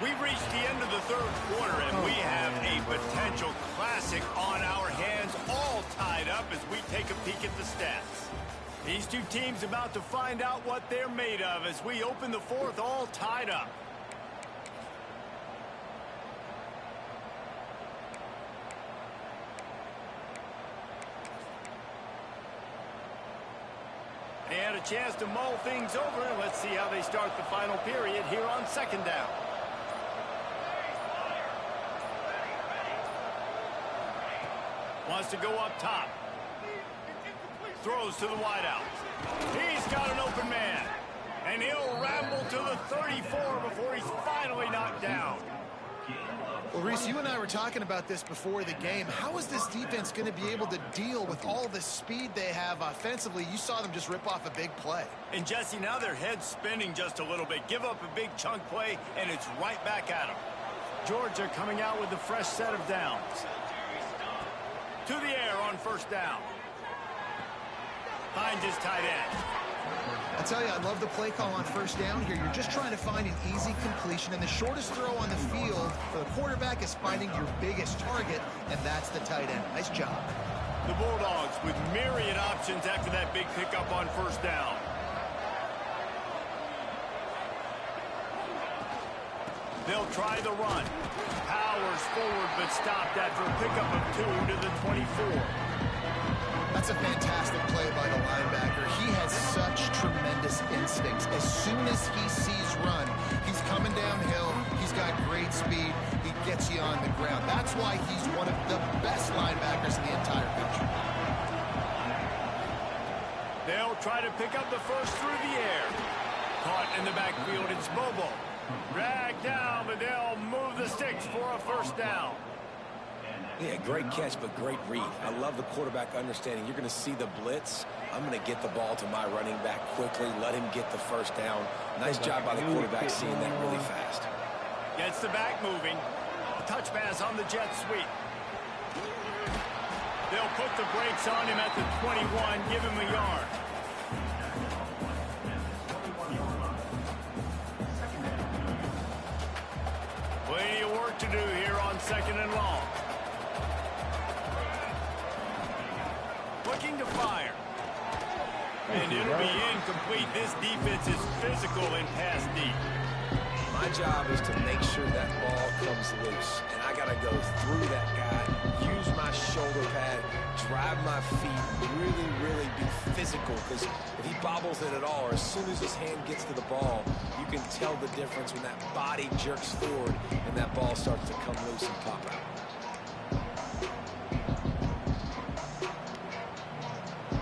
We've reached the end of the third quarter, and we have a potential classic on our hands, all tied up as we take a peek at the stats. These two teams about to find out what they're made of as we open the fourth, all tied up. They had a chance to mull things over, and let's see how they start the final period here on second down. Wants to go up top. throws to the wideout. He's got an open man. And he'll ramble to the 34 before he's finally knocked down. Well, Reese, you and I were talking about this before the game. How is this defense going to be able to deal with all the speed they have offensively? You saw them just rip off a big play. And, Jesse, now their head's spinning just a little bit. Give up a big chunk play, and it's right back at them. Georgia coming out with a fresh set of downs. To the air on first down. Finds his tight end. I tell you, I love the play call on first down here. You're just trying to find an easy completion, and the shortest throw on the field for the quarterback is finding your biggest target, and that's the tight end. Nice job. The Bulldogs with myriad options after that big pickup on first down. They'll try the run. Powers forward, but stopped after a pickup of 2 to the 24. That's a fantastic play by the linebacker. He has such tremendous instincts. As soon as he sees run, he's coming downhill. He's got great speed. He gets you on the ground. That's why he's one of the best linebackers in the entire country. They'll try to pick up the first through the air. Caught in the backfield, it's Bobo. Dragged down, but they'll move the sticks for a first down. Yeah, great catch, but great read. I love the quarterback understanding. You're going to see the blitz. I'm going to get the ball to my running back quickly, let him get the first down. Nice job by the quarterback seeing that really fast. Gets the back moving. Touch pass on the jet sweep. They'll put the brakes on him at the 21, give him a yard. Plenty of work to do here on second and long. Looking to fire. And it'll be incomplete. This defense is physical and pass deep. My job is to make sure that ball comes loose. And I got to go through that guy, use my shoulder pad, drive my feet, really be physical. Because if he bobbles it at all, or as soon as his hand gets to the ball, you can tell the difference when that body jerks forward and that ball starts to come loose and pop out.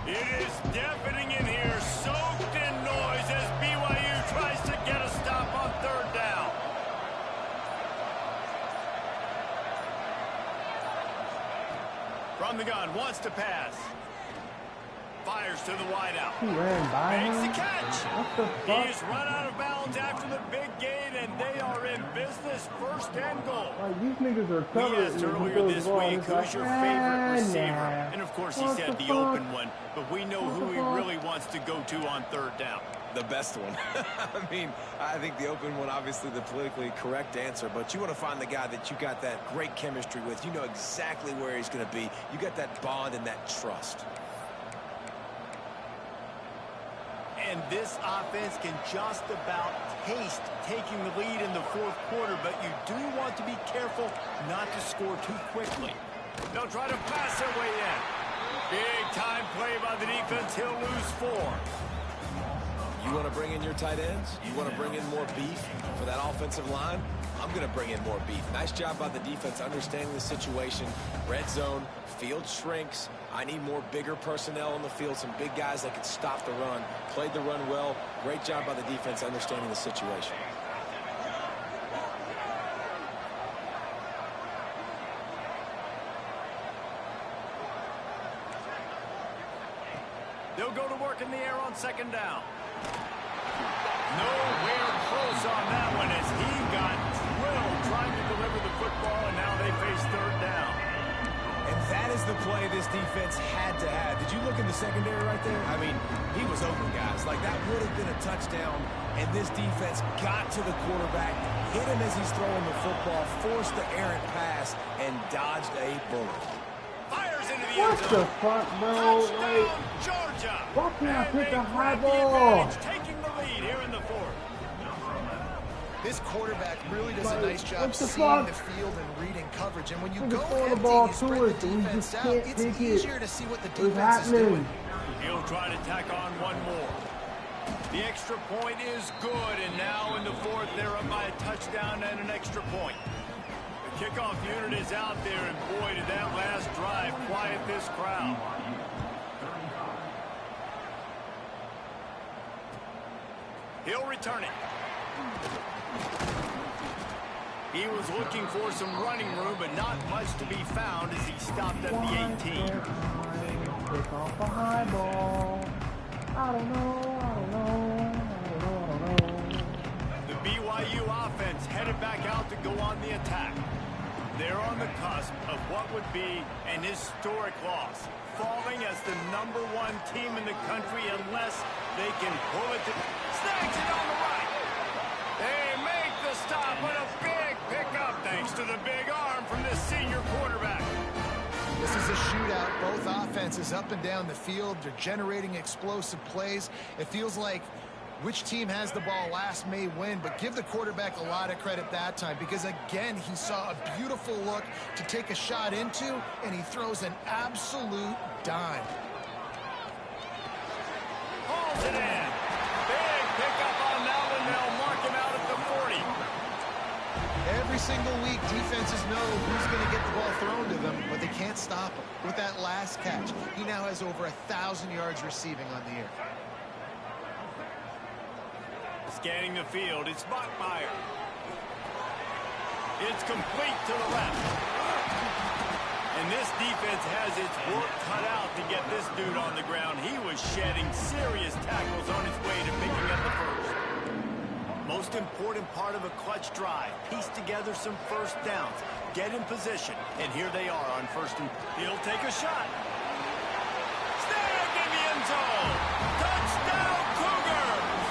It is deafening in here, soaked in noise as BYU tries to get a stop on third down. From the gun, wants to pass. Fires to the wideout. He ran by Makes him. the catch. What the fuck? He's run out of bounds after the big gain, and they are in business, first and goal. Like, these niggas are We covered. asked earlier this week, who's your favorite receiver? Nah. And, of course, he What said the the fuck? open one, but we know who he really wants to go to on third down. The best one. I mean, I think the open one, obviously the politically correct answer, but you want to find the guy that you got that great chemistry with. You know exactly where he's going to be. You got that bond and that trust. And this offense can just about taste taking the lead in the fourth quarter, but you do want to be careful not to score too quickly. They'll try to pass their way in. Big time play by the defense. He'll lose 4. You want to bring in your tight ends? You want to bring in more beef for that offensive line? I'm going to bring in more beef. Nice job by the defense understanding the situation. Red zone, field shrinks. I need more bigger personnel on the field, some big guys that can stop the run. Played the run well. Great job by the defense understanding the situation. They'll go to work in the air on second down. Nowhere close on that one as he got drilled trying to deliver the football, and now they face third down. And that is the play this defense had to have. Did you look in the secondary right there? I mean, he was open, guys. Like, that would have been a touchdown, and this defense got to the quarterback, hit him as he's throwing the football, forced the errant pass, and dodged a bullet. Fires into the What end the zone. fuck, bro? Touchdown, Like, Georgia. why can't I And pick they a high grab the ball? advantage, taking the lead here in the fourth. This quarterback really does a Like, nice job what the seeing fuck? the field and reading coverage. And when you Nigga go throwing the empty, ball you to spread us the and we defense just out. can't It's pick it. easier to see what the What's defense is happening? doing. He'll try to tack on one more. The extra point is good, and now in the fourth, they're up by a touchdown and an extra point. The kickoff unit is out there, and boy, did that last drive quiet this crowd. He'll return it. He was looking for some running room, but not much to be found as he stopped at the 18. Pick off a high ball. I don't know. The BYU offense headed back out to go on the attack. They're on the cusp of what would be an historic loss, falling as the #1 team in the country unless they can pull it to... Snags it on the right. They make the stop with a big pickup thanks to the big arm from this senior quarterback. This is a shootout. Both offenses up and down the field. They're generating explosive plays. It feels like which team has the ball last may win, but give the quarterback a lot of credit that time because, again, he saw a beautiful look to take a shot into, and he throws an absolute dime. Hauls it in. Big pickup on that one. They'll mark him out at the 40. Every single week, defenses know who's going to get the ball thrown to them, but they can't stop him. With that last catch, he now has over 1,000 yards receiving on the year. Scanning the field, it's Bachmeier. It's complete to the left. And this defense has its work cut out to get this dude on the ground. He was shedding serious tackles on his way to picking up the first. Most important part of a clutch drive. Piece together some first downs. Get in position. And here they are on first and... He'll take a shot. Snagged in the end zone. Touchdown, Cougars!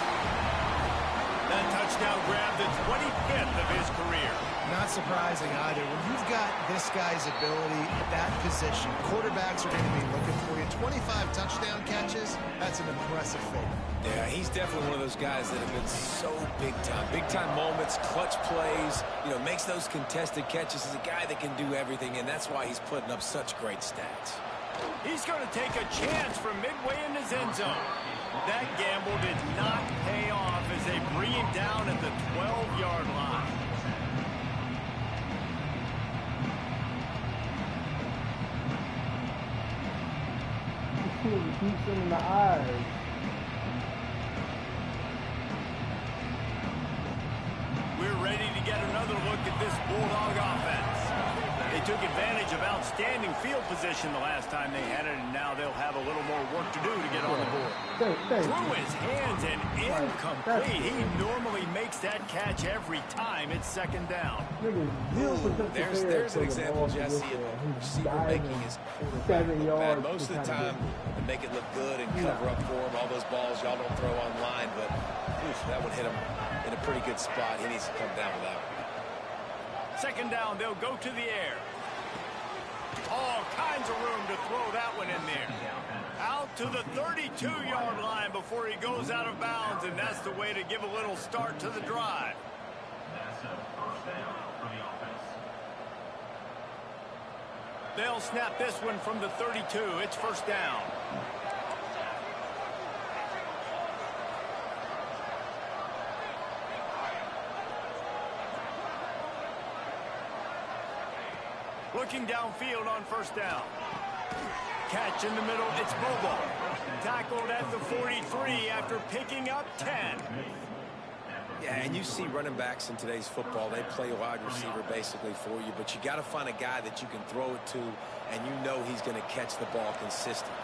That touchdown grabbed the 25th of his career. Not surprising either. When you've got this guy's ability at that position, quarterbacks are going to be looking for you. 25 touchdown catches, that's an impressive feat. Yeah, he's definitely one of those guys that have been so big time. Big time moments, clutch plays, makes those contested catches. He's a guy that can do everything, and that's why he's putting up such great stats. He's going to take a chance from midway in his end zone. That gamble did not pay off as they bring him down at the 12-yard line. Keeps him in the eyes. We're ready to get another look at this Bulldog offense. They took advantage of outstanding field position the last time they had it, and now they'll have a little more work to do to get on the board. Through his hands and incomplete. He normally makes that catch every time it's second down. There's an example, Jesse, of receiver making his quarterback look bad. Most of the time, they make it look good and cover up for him. All those balls y'all don't throw on line, but that would hit him in a pretty good spot. He needs to come down with that one. Second down, they'll go to the air. All kinds of room to throw that one in there. Out to the 32-yard line before he goes out of bounds, and that's the way to give a little start to the drive. They'll snap this one from the 32. It's first down. Looking downfield on first down. Catch in the middle, it's Bobo. Tackled at the 43 after picking up 10. Yeah, and you see running backs in today's football, they play wide receiver basically for you, but you got to find a guy that you can throw it to, and you know he's going to catch the ball consistently.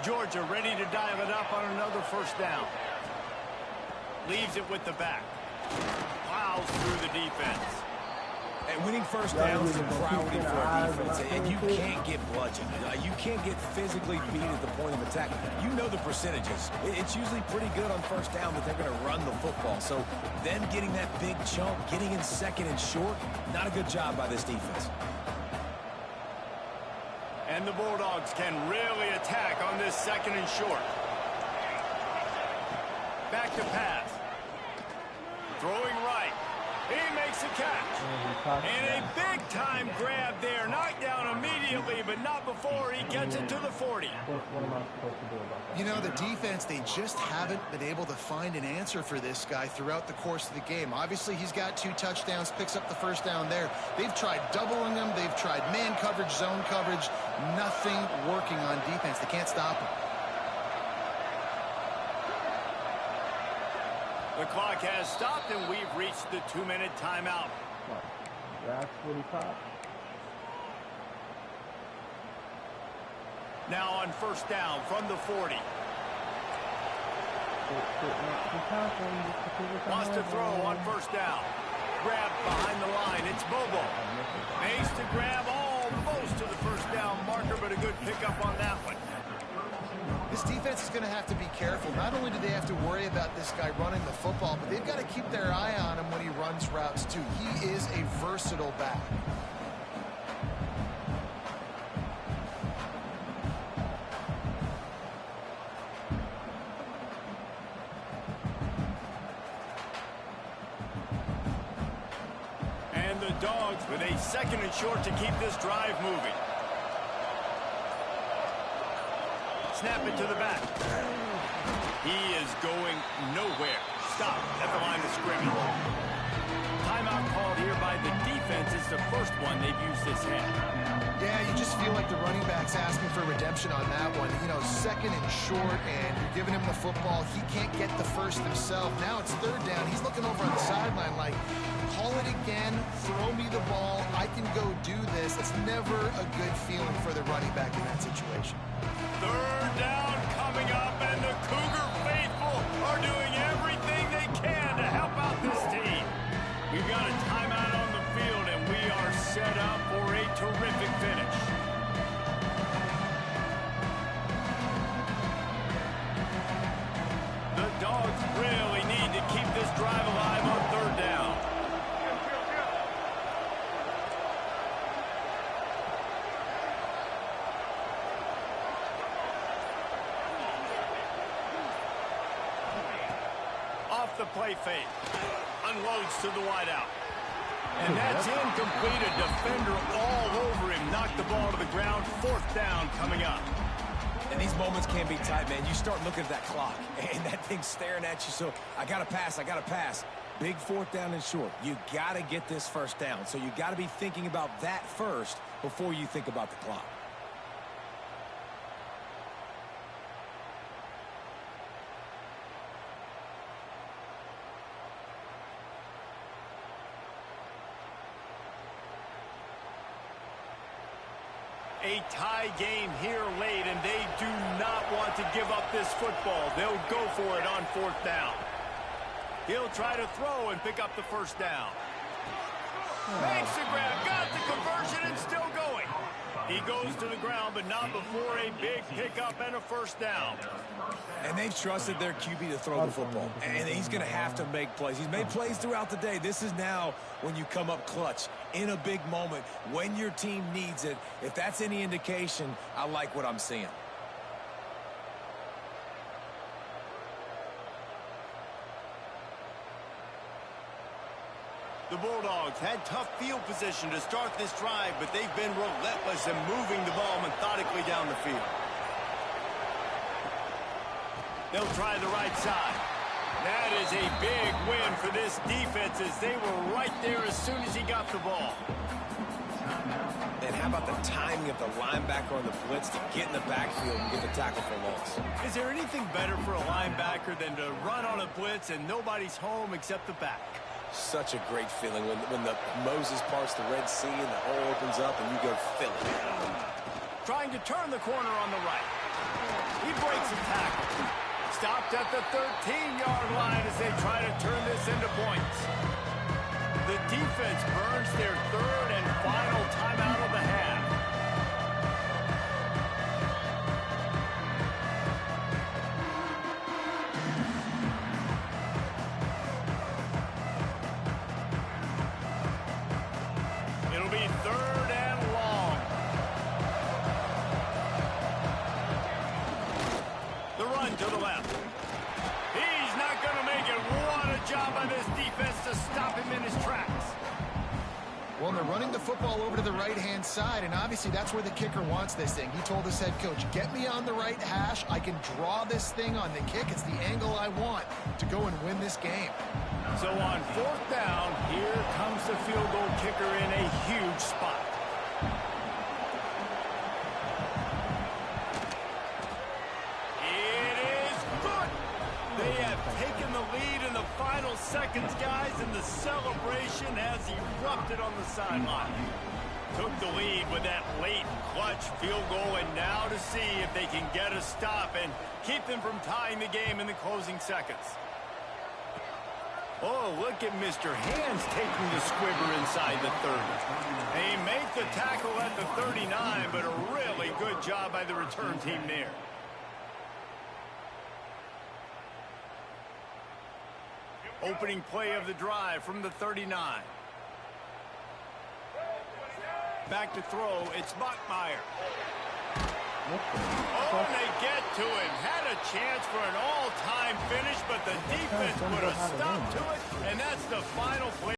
Georgia ready to dive it up on another first down. Leaves it with the back. Plows through the defense. And winning first downs is a priority for our defense, and you can't get bludgeoned. You can't get physically beat at the point of attack. You know the percentages. It's usually pretty good on first down that they're going to run the football. So then getting that big chunk, getting in second and short, not a good job by this defense. And the Bulldogs can really attack on this second and short. Back to pass. Throwing right. He makes a catch. And a big-time grab there. Knocked down immediately, but not before he gets it to the 40. What am I supposed to do about that? You know, the defense, they just haven't been able to find an answer for this guy throughout the course of the game. Obviously, he's got 2 touchdowns, picks up the first down there. They've tried doubling him. They've tried man coverage, zone coverage. Nothing working on defense. They can't stop him. The clock has stopped, and we've reached the 2-minute timeout. What? That's 45. Now on first down from the 40. Wants to throw on first down. Grab behind the line. It's Bobo. Makes to grab almost to the first down marker, but a good pickup on that one. This defense is going to have to be careful. Not only do they have to worry about this guy running the football, but they've got to keep their eye on him when he runs routes too. He is a versatile back. And the Dogs with a 2nd and short to keep this drive moving. Snap it to the back. He is going nowhere. Stop at the line of scrimmage. Timeout called here by the defense. It's the first one they've used this half. Yeah, you just feel like the running back's asking for redemption on that one. You know, 2nd and short, and you're giving him the football. He can't get the first himself. Now it's 3rd down. He's looking over on the sideline like, call it again, throw me the ball, I can go do this. It's never a good feeling for the running back in that situation. 3rd down coming up, and the Cougar faithful are doing everything they can to help out this team. We've got a timeout on the field, and we are set up for a terrific finish. The Dogs really need to keep this drive alive on 3rd down. Off the play fake. Unloads to the wideout. And that's incomplete. A defender all over him. Knocked the ball to the ground. 4th down coming up. And these moments can be tight, man. You start looking at that clock, and that thing's staring at you. So I got to pass. I got to pass. Big 4th down and short. You got to get this first down. So you got to be thinking about that first before you think about the clock. A tie game here late, and they do not want to give up this football. They'll go for it on 4th down. He'll try to throw and pick up the first down. Makes the grab, got the conversion, and still going. He goes to the ground, but not before a big pickup and a first down. And they've trusted their QB to throw the football. And he's going to have to make plays. He's made plays throughout the day. This is now when you come up clutch in a big moment when your team needs it. If that's any indication, I like what I'm seeing. The Bulldogs had tough field position to start this drive, but they've been relentless in moving the ball methodically down the field. They'll try the right side. That is a big win for this defense as they were right there as soon as he got the ball. And how about the timing of the linebacker on the blitz to get in the backfield and get the tackle for loss? Is there anything better for a linebacker than to run on a blitz and nobody's home except the back? Such a great feeling when the Moses parts the Red Sea and the hole opens up and you go fill it. Trying to turn the corner on the right. He breaks a tackle. Stopped at the 13-yard line as they try to turn this into points. The defense burns their 3rd and final timeout of the half. It'll be 3rd and long. The run to the left. He's not going to make it. What a job by this defense to stop him in his tracks. Well, they're running the football over to the right-hand side, and obviously that's where the kicker wants this thing. He told his head coach, get me on the right hash. I can draw this thing on the kick. It's the angle I want to go and win this game. So on 4th down, here comes the field goal kicker in a huge spot. It is good. They have taken the lead in the final seconds, guys, and the celebration has erupted on the sideline. Took the lead with that late clutch field goal, and now to see if they can get a stop and keep them from tying the game in the closing seconds. Oh, look at Mr. Hands taking the squibber inside the 30. They make the tackle at the 39, but a really good job by the return team there. Opening play of the drive from the 39. Back to throw, it's Bachmeier. Oh, and they get to him. Had a chance for an all-time finish, but the defense put a stop to it, and that's the final play.